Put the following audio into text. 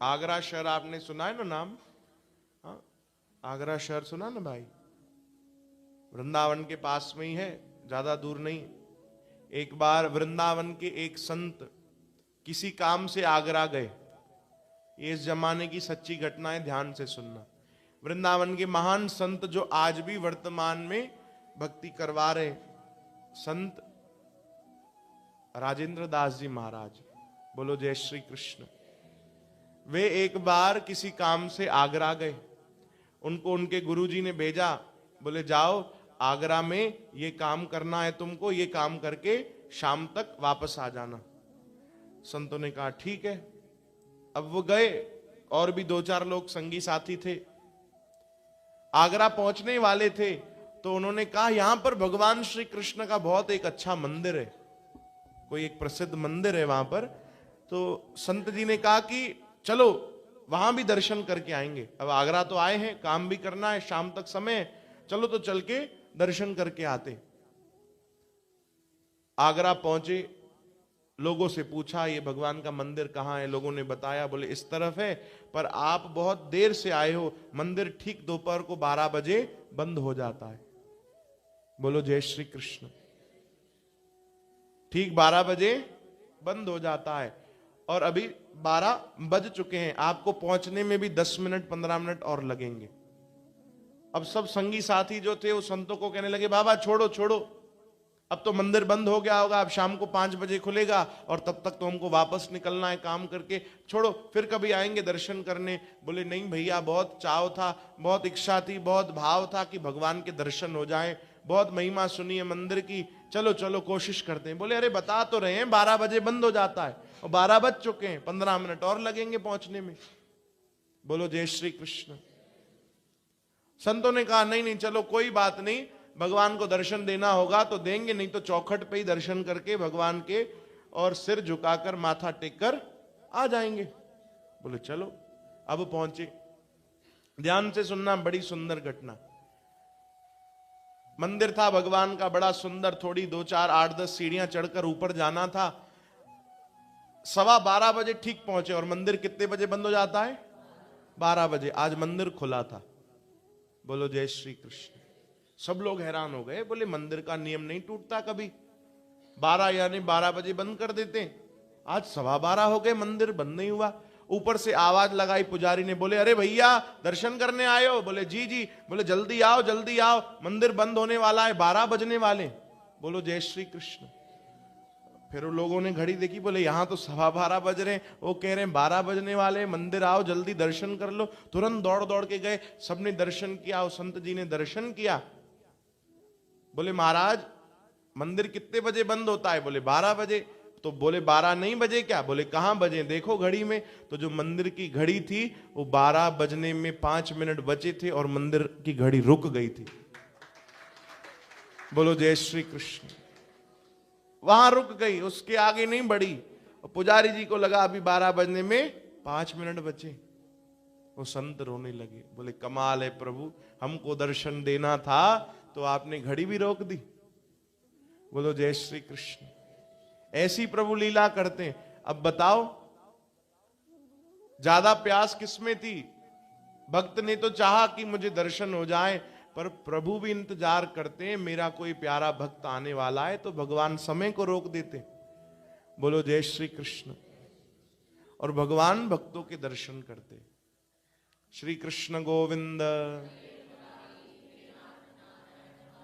आगरा शहर आपने सुना है ना नाम? हाँ, आगरा शहर सुना ना भाई? वृंदावन के पास में ही है, ज्यादा दूर नहीं। एक बार वृंदावन के एक संत किसी काम से आगरा गए। ये इस जमाने की सच्ची घटना है, ध्यान से सुनना। वृंदावन के महान संत जो आज भी वर्तमान में भक्ति करवा रहे, संत राजेंद्र दास जी महाराज, बोलो जय श्री कृष्ण। वे एक बार किसी काम से आगरा गए। उनको उनके गुरुजी ने भेजा, बोले जाओ आगरा में ये काम करना है तुमको, ये काम करके शाम तक वापस आ जाना। संतों ने कहा ठीक है। अब वो गए, और भी 2-4 लोग संगी साथी थे। आगरा पहुंचने वाले थे तो उन्होंने कहा यहां पर भगवान श्री कृष्ण का बहुत एक अच्छा मंदिर है, कोई एक प्रसिद्ध मंदिर है वहां पर। तो संत जी ने कहा कि चलो वहां भी दर्शन करके आएंगे। अब आगरा तो आए हैं, काम भी करना है, शाम तक समय है, चलो तो चल के दर्शन करके आते। आगरा पहुंचे, लोगों से पूछा ये भगवान का मंदिर कहाँ है? लोगों ने बताया, बोले इस तरफ है, पर आप बहुत देर से आए हो, मंदिर ठीक दोपहर को 12 बजे बंद हो जाता है। बोलो जय श्री कृष्ण। ठीक 12 बजे बंद हो जाता है, और अभी 12 बज चुके हैं, आपको पहुंचने में भी 10 मिनट 15 मिनट और लगेंगे। अब सब संगी साथी जो थे वो संतों को कहने लगे बाबा छोड़ो छोड़ो, अब तो मंदिर बंद हो गया होगा, अब शाम को 5 बजे खुलेगा और तब तक तो हमको वापस निकलना है काम करके, छोड़ो फिर कभी आएंगे दर्शन करने। बोले नहीं भैया, बहुत चाव था, बहुत इच्छा थी, बहुत भाव था कि भगवान के दर्शन हो जाएं, बहुत महिमा सुनी है मंदिर की, चलो चलो कोशिश करते हैं। बोले अरे बता तो रहे हैं 12 बजे बंद हो जाता है, और 12 बज चुके हैं, 15 मिनट और लगेंगे पहुंचने में। बोलो जय श्री कृष्ण। संतों ने कहा नहीं नहीं चलो कोई बात नहीं, भगवान को दर्शन देना होगा तो देंगे, नहीं तो चौखट पे ही दर्शन करके भगवान के और सिर झुकाकर माथा टेककर आ जाएंगे। बोले चलो। अब पहुंचे, ध्यान से सुनना, बड़ी सुंदर घटना। मंदिर था भगवान का बड़ा सुंदर, थोड़ी 2-4 8-10 सीढ़ियां चढ़कर ऊपर जाना था। 12:15 बजे ठीक पहुंचे, और मंदिर कितने बजे बंद हो जाता है? 12 बजे। आज मंदिर खुला था। बोलो जय श्री कृष्ण। सब लोग हैरान हो गए, बोले मंदिर का नियम नहीं टूटता कभी, 12 यानी 12 बजे बंद कर देते, आज 12:15 हो गए मंदिर बंद नहीं हुआ। ऊपर से आवाज लगाई पुजारी ने, बोले अरे भैया दर्शन करने आए हो? बोले जी जी। बोले जल्दी आओ जल्दी आओ, मंदिर बंद होने वाला है, 12 बजने वाले। बोलो जय श्री कृष्ण। फिर लोगों ने घड़ी देखी, बोले यहां तो 12:15 बज रहे हैं, वो कह रहे हैं 12 बजने वाले, मंदिर आओ जल्दी दर्शन कर लो। तुरंत दौड़ दौड़ के गए, सबने दर्शन किया, और संत जी ने दर्शन किया। बोले महाराज मंदिर कितने बजे बंद होता है? बोले 12 बजे। तो बोले 12 नहीं बजे क्या? बोले कहां बजे, देखो घड़ी में। तो जो मंदिर की घड़ी थी वो 12 बजने में 5 मिनट बचे थे, और मंदिर की घड़ी रुक गई थी। बोलो जय श्री कृष्ण। वहां रुक गई, उसके आगे नहीं बढ़ी। पुजारी जी को लगा अभी 12 बजने में 5 मिनट बचे। वो संत रोने लगे, बोले कमाल है प्रभु, हमको दर्शन देना था तो आपने घड़ी भी रोक दी। बोलो जय श्री कृष्ण। ऐसी प्रभु लीला करते हैं। अब बताओ ज्यादा प्यास किसमें थी? भक्त ने तो चाहा कि मुझे दर्शन हो जाए, पर प्रभु भी इंतजार करते हैं, मेरा कोई प्यारा भक्त आने वाला है, तो भगवान समय को रोक देते। बोलो जय श्री कृष्ण। और भगवान भक्तों के दर्शन करते। श्री कृष्ण गोविंद।